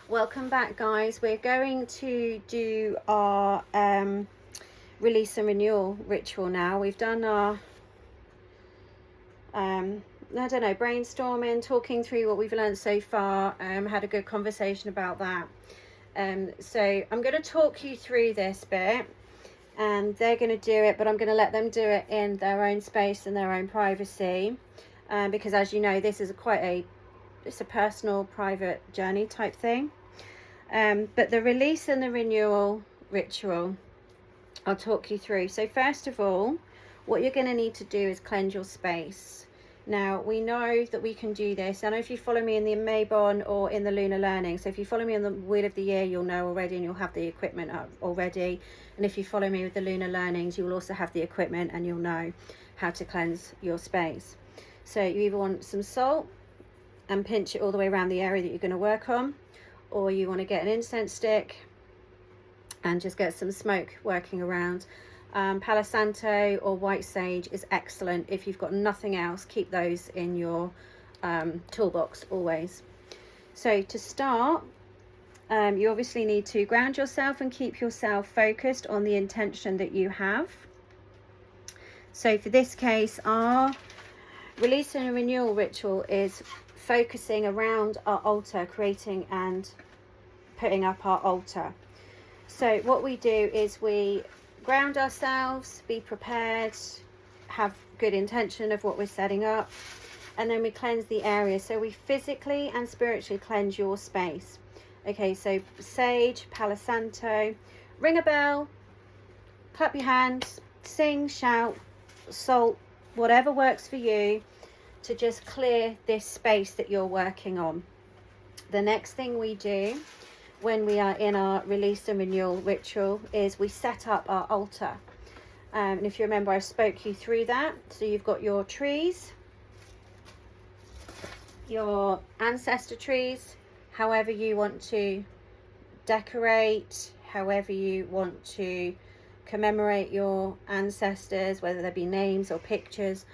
Welcome back, guys. We're going to do our release and renewal ritual now. We've done our I don't know, brainstorming, talking through what we've learned so far, had a good conversation about that. So I'm going to talk you through this bit, and they're going to do it, but I'm going to let them do it in their own space and their own privacy, because as you know, this is it's a personal, private journey type thing. But the release and the renewal ritual, I'll talk you through. So first of all, what you're going to need to do is cleanse your space. Now, we know that we can do this. I know if you follow me in the Maybon or in the Lunar Learning. So if you follow me on the Wheel of the Year, you'll know already, and you'll have the equipment up already. And if you follow me with the Lunar Learnings, you'll also have the equipment and you'll know how to cleanse your space. So you either want some salt and pinch it all the way around the area that you're going to work on, or you want to get an incense stick and just get some smoke working around. Palo Santo or white sage is excellent. If you've got nothing else, keep those in your toolbox always. So to start, you obviously need to ground yourself and keep yourself focused on the intention that you have. So for this case, our release and renewal ritual is focusing around our altar, creating and putting up our altar. So what we do is we ground ourselves, be prepared, have good intention of what we're setting up, and then we cleanse the area. So we physically and spiritually cleanse your space. Okay, so sage, Palo Santo, ring a bell, clap your hands, sing, shout, salt, whatever works for you to just clear this space that you're working on. The next thing we do when we are in our release and renewal ritual is we set up our altar. And if you remember, I spoke you through that. So you've got your trees, your ancestor trees, however you want to decorate, however you want to commemorate your ancestors, whether there be names or pictures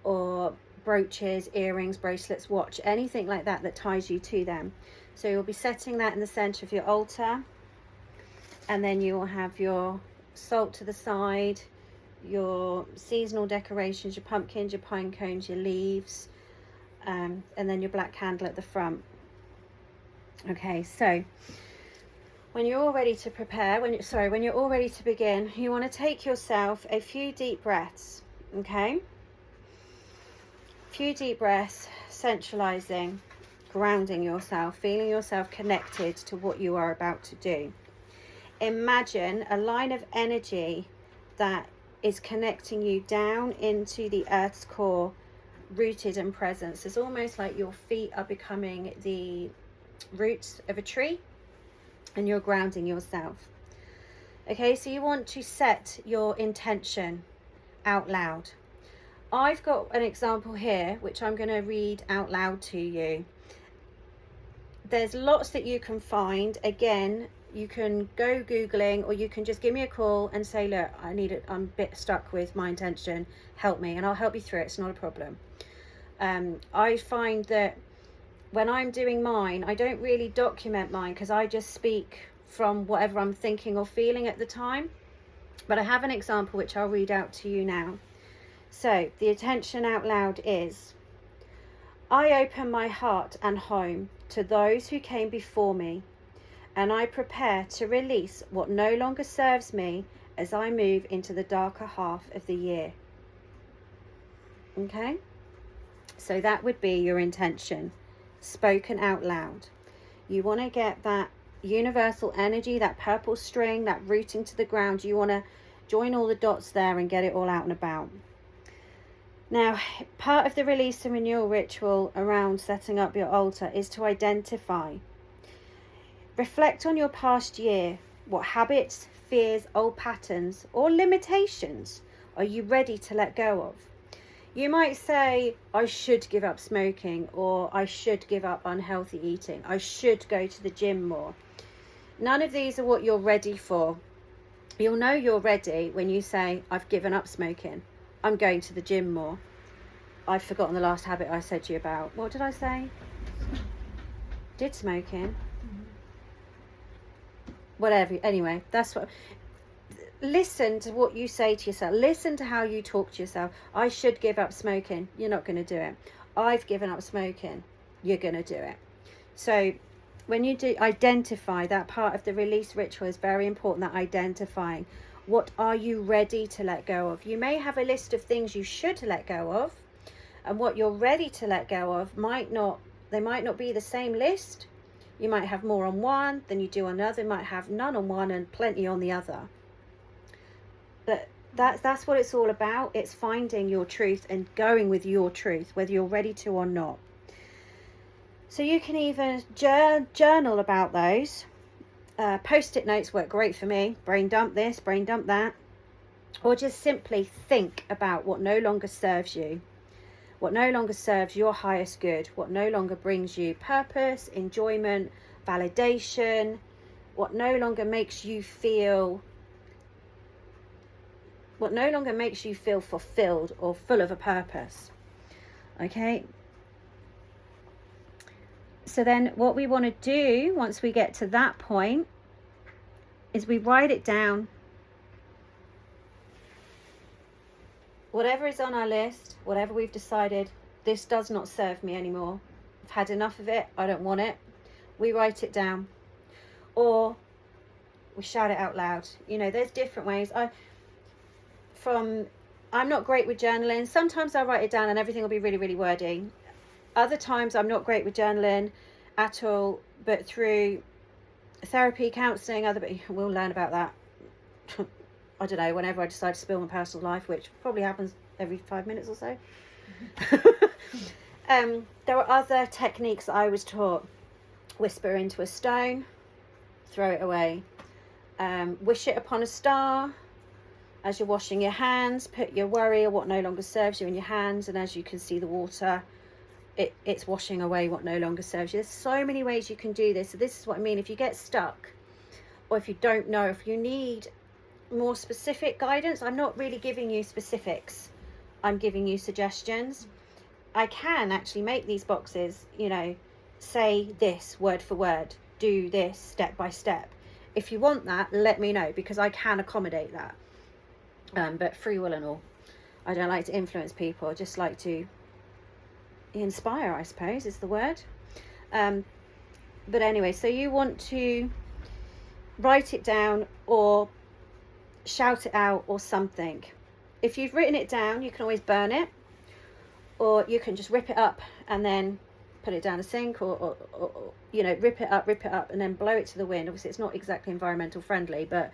or brooches, earrings, bracelets, watch, anything like that that ties you to them. So you'll be setting that in the center of your altar, and then you will have your salt to the side, your seasonal decorations, your pumpkins, your pine cones, your leaves, and then your black candle at the front. Okay, so when you're all ready to prepare, when you're all ready to begin, you want to take yourself a few deep breaths. Okay, few deep breaths, centralizing, grounding yourself, feeling yourself connected to what you are about to do. Imagine a line of energy that is connecting you down into the earth's core, rooted and present. It's almost like your feet are becoming the roots of a tree and you're grounding yourself. Okay, so you want to set your intention out loud. I've got an example here which I'm going to read out loud to you. There's lots that you can find. Again, you can go Googling, or you can just give me a call and say, look, I'm a bit stuck with my intention, help me, and I'll help you through it. It's not a problem. I find that when I'm doing mine, I don't really document mine because I just speak from whatever I'm thinking or feeling at the time. But I have an example which I'll read out to you now. So the intention out loud is: I open my heart and home to those who came before me, and I prepare to release what no longer serves me as I move into the darker half of the year. Okay, so that would be your intention, spoken out loud. You want to get that universal energy, that purple string, that rooting to the ground. You want to join all the dots there and get it all out and about. Now, part of the release and renewal ritual around setting up your altar is to identify. Reflect on your past year. What habits, fears, old patterns, or limitations are you ready to let go of? You might say, I should give up smoking, or I should give up unhealthy eating. I should go to the gym more. None of these are what you're ready for. You'll know you're ready when you say, I've given up smoking. I'm going to the gym more. I've forgotten the last habit I said to you about. What did I say? Did smoking. whatever. Anyway, that's what. Listen to what you say to yourself. Listen to how you talk to yourself. I should give up smoking. You're not going to do it. I've given up smoking. You're going to do it. So when you do identify, that part of the release ritual is very important, that identifying. What are you ready to let go of? You may have a list of things you should let go of, and what you're ready to let go of might not be the same list. You might have more on one than you do on the other. You might have none on one and plenty on the other. But that's what it's all about. It's finding your truth and going with your truth, whether you're ready to or not. So you can even journal about those. Post-it notes work great for me. Brain dump this, brain dump that. Or just simply think about what no longer serves you. What no longer serves your highest good. What no longer brings you purpose, enjoyment, validation. What no longer makes you feel fulfilled or full of a purpose. Okay? So then what we want to do once we get to that point is we write it down. Whatever is on our list, whatever we've decided, this does not serve me anymore. I've had enough of it. I don't want it. We write it down. Or we shout it out loud. You know, there's different ways. I'm not great with journaling. Sometimes I'll write it down and everything will be really, really wordy. Other times I'm not great with journaling at all, but through therapy, counselling, we'll learn about that. I don't know, whenever I decide to spill my personal life, which probably happens every 5 minutes or so. There are other techniques that I was taught. Whisper into a stone, throw it away. Wish it upon a star. As you're washing your hands, put your worry or what no longer serves you in your hands, and as you can see the water, it's washing away what no longer serves you. There's so many ways you can do this. So this is what I mean. If you get stuck, or if you don't know, if you need more specific guidance, I'm not really giving you specifics. I'm giving you suggestions. I can actually make these boxes, you know, say this word for word, do this step by step. If you want that, let me know, because I can accommodate that. But free will and all. I don't like to influence people. I just like to inspire, I suppose is the word. But anyway, so you want to write it down or shout it out or something. If you've written it down, you can always burn it, or you can just rip it up and then put it down a sink, or you know, rip it up and then blow it to the wind. Obviously it's not exactly environmental friendly, but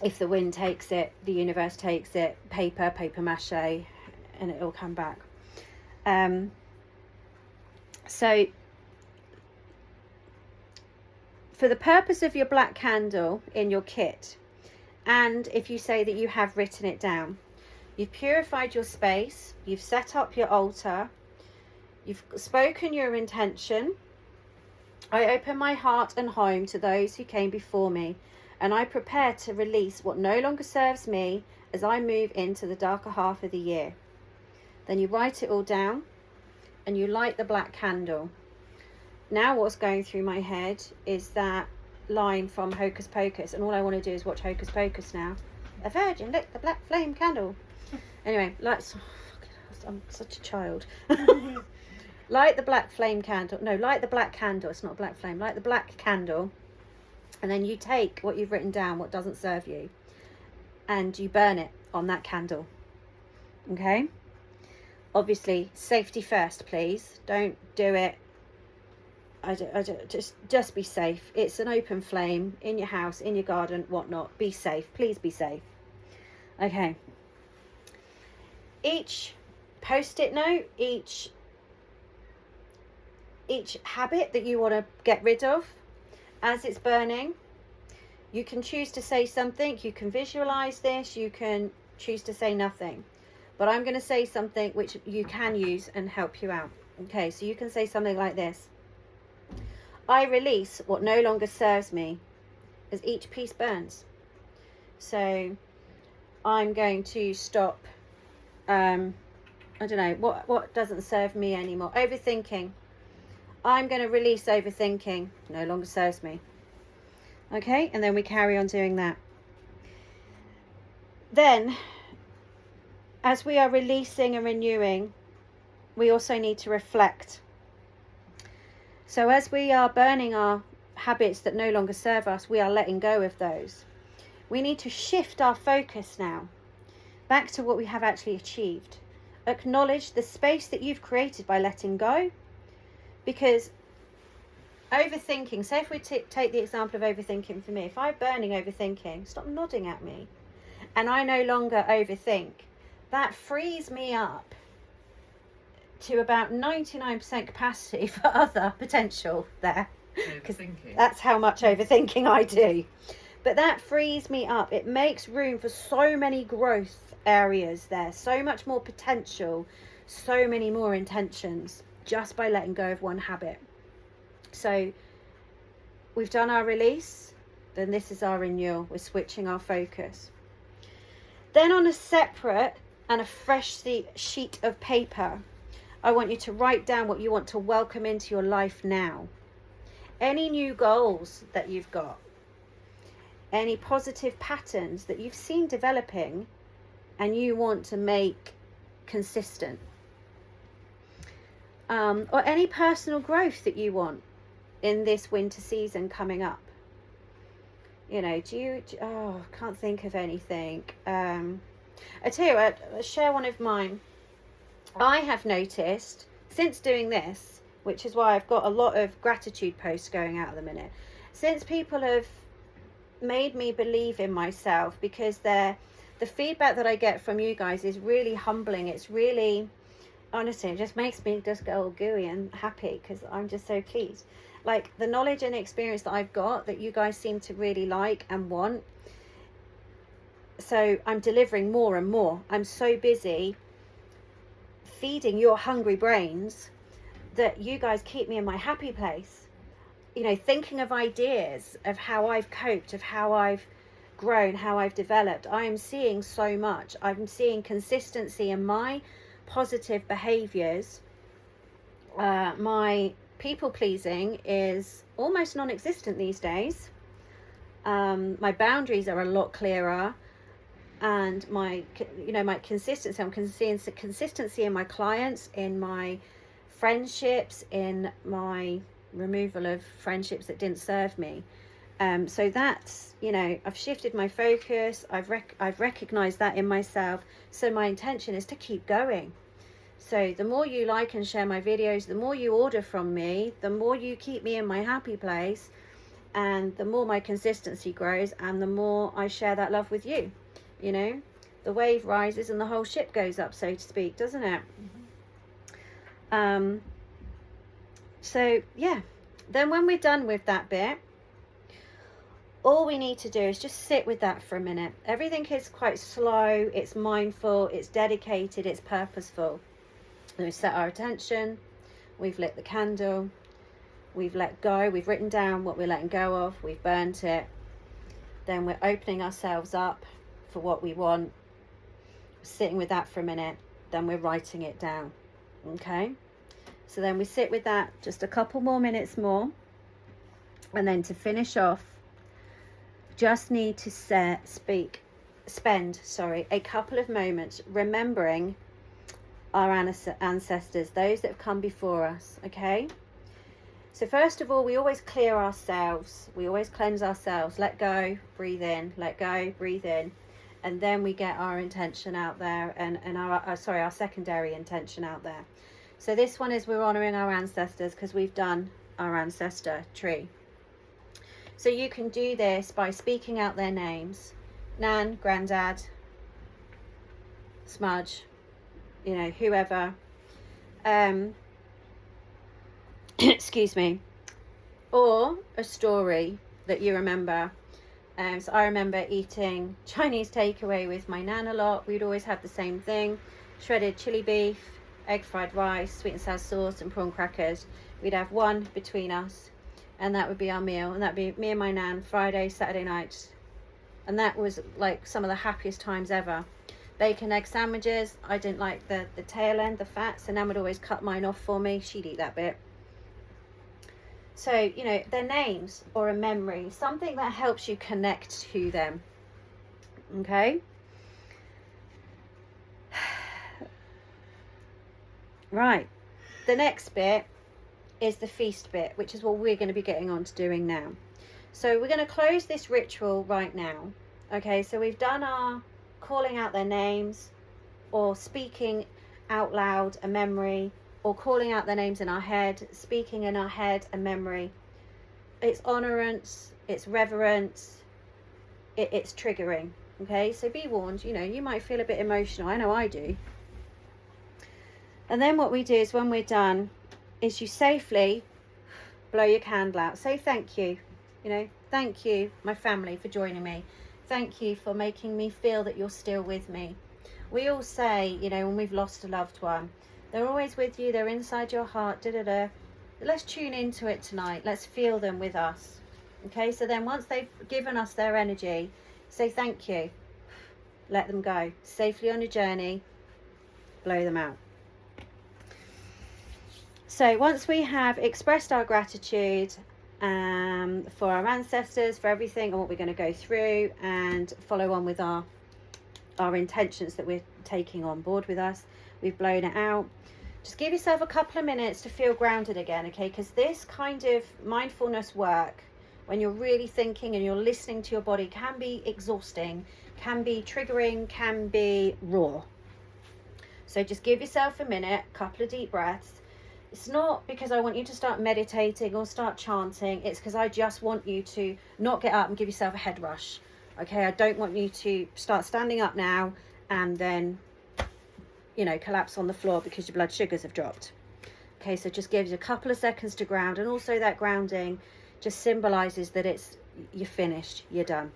if the wind takes it, the universe takes it, paper mache, and it'll come back. So for the purpose of your black candle in your kit, and if you say that you have written it down, you've purified your space, you've set up your altar, you've spoken your intention. I open my heart and home to those who came before me, and I prepare to release what no longer serves me as I move into the darker half of the year. Then you write it all down and you light the black candle. Now what's going through my head is that line from Hocus Pocus, and all I want to do is watch Hocus Pocus now. A virgin lit the black flame candle. Anyway, I'm such a child. Light the black flame candle. No, light the black candle. It's not a black flame. Light the black candle. And then you take what you've written down, what doesn't serve you, and you burn it on that candle. Okay? Obviously, safety first, please. Don't do it. Just be safe. It's an open flame in your house, in your garden, whatnot. Be safe. Please be safe. Okay. Each post-it note, each habit that you want to get rid of, as it's burning, you can choose to say something. You can visualize this. You can choose to say nothing. But I'm going to say something which you can use and help you out. Okay, so you can say something like this. I release what no longer serves me as each piece burns. So I'm going to stop, I don't know, what doesn't serve me anymore. Overthinking. I'm going to release overthinking. No longer serves me. Okay, and then we carry on doing that. Then, as we are releasing and renewing, we also need to reflect. So as we are burning our habits that no longer serve us, we are letting go of those. We need to shift our focus now back to what we have actually achieved. Acknowledge the space that you've created by letting go, because overthinking, say if we take the example of overthinking for me, if I'm burning overthinking, stop nodding at me, and I no longer overthink, that frees me up to about 99% capacity for other potential there, because that's how much overthinking I do. But that frees me up. It makes room for so many growth areas there, so much more potential, so many more intentions, just by letting go of one habit. So we've done our release, then this is our renewal. We're switching our focus. Then on a separate and a fresh sheet of paper, I want you to write down what you want to welcome into your life now. Any new goals that you've got, any positive patterns that you've seen developing and you want to make consistent, or any personal growth that you want in this winter season coming up. You know, can't think of anything. I tell you what, I'll share one of mine. I have noticed since doing this, which is why I've got a lot of gratitude posts going out at the minute, since people have made me believe in myself, because the feedback that I get from you guys is really humbling. It's really, honestly, it just makes me just go all gooey and happy, because I'm just so pleased. Like the knowledge and experience that I've got, that you guys seem to really like and want. So I'm delivering more and more. I'm so busy feeding your hungry brains that you guys keep me in my happy place. You know, thinking of ideas of how I've coped, of how I've grown, how I've developed. I am seeing so much. I'm seeing consistency in my positive behaviors. My people pleasing is almost non-existent these days. My boundaries are a lot clearer, and my consistency. I'm seeing consistency in my clients, in my friendships, in my removal of friendships that didn't serve me. So that's, I've shifted my focus. I've recognized that in myself. So my intention is to keep going. So the more you like and share my videos, the more you order from me, the more you keep me in my happy place, and the more my consistency grows, and the more I share that love with you. The wave rises and the whole ship goes up, so to speak, doesn't it? Mm-hmm. So yeah, then when we're done with that bit, all we need to do is just sit with that for a minute. Everything is quite slow, it's mindful, it's dedicated, it's purposeful. We set our attention, we've lit the candle, we've let go, we've written down what we're letting go of, we've burnt it. Then we're opening ourselves up for what we want, sitting with that for a minute, then we're writing it down. Okay, so then we sit with that just a couple more minutes more, and then to finish off, just need to spend a couple of moments remembering our ancestors, those that have come before us. Okay, so first of all, we always clear ourselves, we always cleanse ourselves, let go, breathe in, let go, breathe in, and then we get our intention out there, and our secondary intention out there. So this one is we're honoring our ancestors because we've done our ancestor tree. So you can do this by speaking out their names: Nan, Grandad, Smudge, whoever. Excuse me. Or a story that you remember. So I remember eating Chinese takeaway with my Nan a lot. We'd always have the same thing: shredded chili beef, egg fried rice, sweet and sour sauce, and prawn crackers. We'd have one between us, and that would be our meal, and that'd be me and my Nan Friday, Saturday nights. And that was like some of the happiest times ever. Bacon egg sandwiches, I didn't like the tail end, the fat, so Nan would always cut mine off for me. She'd eat that bit. So, you know, their names or a memory, something that helps you connect to them. Okay? Right. The next bit is the feast bit, which is what we're going to be getting on to doing now. So we're going to close this ritual right now. Okay, so we've done our calling out their names, or speaking out loud a memory, or calling out their names in our head, speaking in our head a memory. It's honorance, it's reverence, it's triggering. Okay, so be warned, you know, you might feel a bit emotional. I know I do. And then what we do is, when we're done, is you safely blow your candle out. Say thank you. You know, thank you, my family, for joining me. Thank you for making me feel that you're still with me. We all say, you know, when we've lost a loved one, they're always with you, they're inside your heart, da-da-da. Let's tune into it tonight. Let's feel them with us. Okay, so then once they've given us their energy, say thank you. Let them go. Safely on your journey, blow them out. So once we have expressed our gratitude for our ancestors, for everything and what we're going to go through, and follow on with our intentions that we're taking on board with us, we've blown it out. Just give yourself a couple of minutes to feel grounded again, okay? Because this kind of mindfulness work, when you're really thinking and you're listening to your body, can be exhausting, can be triggering, can be raw. So just give yourself a minute, a couple of deep breaths. It's not because I want you to start meditating or start chanting. It's because I just want you to not get up and give yourself a head rush. Okay, I don't want you to start standing up now and then, you know, collapse on the floor because your blood sugars have dropped. Okay, so just gives you a couple of seconds to ground. And also that grounding just symbolizes that you're finished, you're done.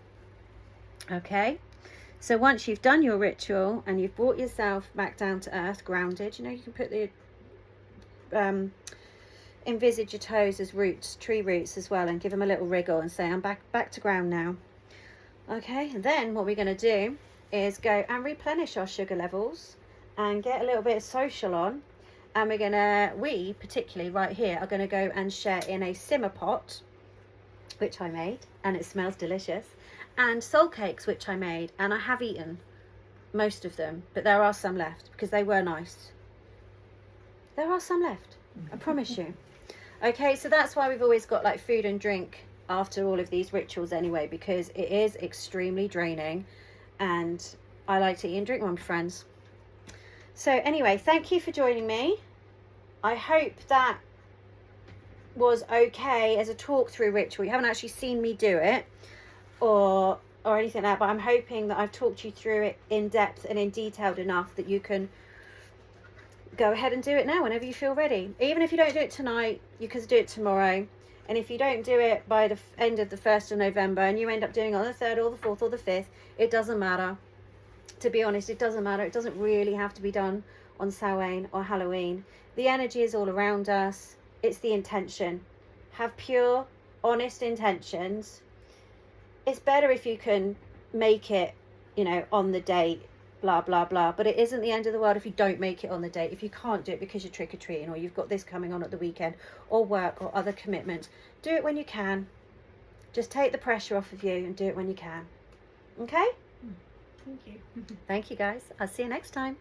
Okay, so once you've done your ritual and you've brought yourself back down to earth, grounded, you know, you can put the envisage your toes as roots, tree roots as well, and give them a little wriggle and say, I'm back to ground now. Okay, and then what we're going to do is go and replenish our sugar levels and get a little bit of social on. And we particularly right here are going to go and share in a simmer pot, which I made, and it smells delicious, and soul cakes, which I made, and I have eaten most of them, but there are some left because they were nice. There are some left, I promise you. Okay, so that's why we've always got like food and drink after all of these rituals anyway, because it is extremely draining, and I like to eat and drink with my friends. So anyway, thank you for joining me. I hope that was okay as a talk through ritual. You haven't actually seen me do it or anything like that, but I'm hoping that I've talked you through it in depth and in detail enough that you can go ahead and do it now whenever you feel ready. Even if you don't do it tonight, you can do it tomorrow. And if you don't do it by the end of the 1st of November and you end up doing it on the 3rd or the 4th or the 5th, it doesn't matter. To be honest, it doesn't matter. It doesn't really have to be done on Samhain or Halloween. The energy is all around us. It's the intention. Have pure, honest intentions. It's better if you can make it, you know, on the date, blah, blah, blah. But it isn't the end of the world if you don't make it on the date. If you can't do it because you're trick-or-treating or you've got this coming on at the weekend or work or other commitments, do it when you can. Just take the pressure off of you and do it when you can. Okay? Thank you. Thank you, guys. I'll see you next time.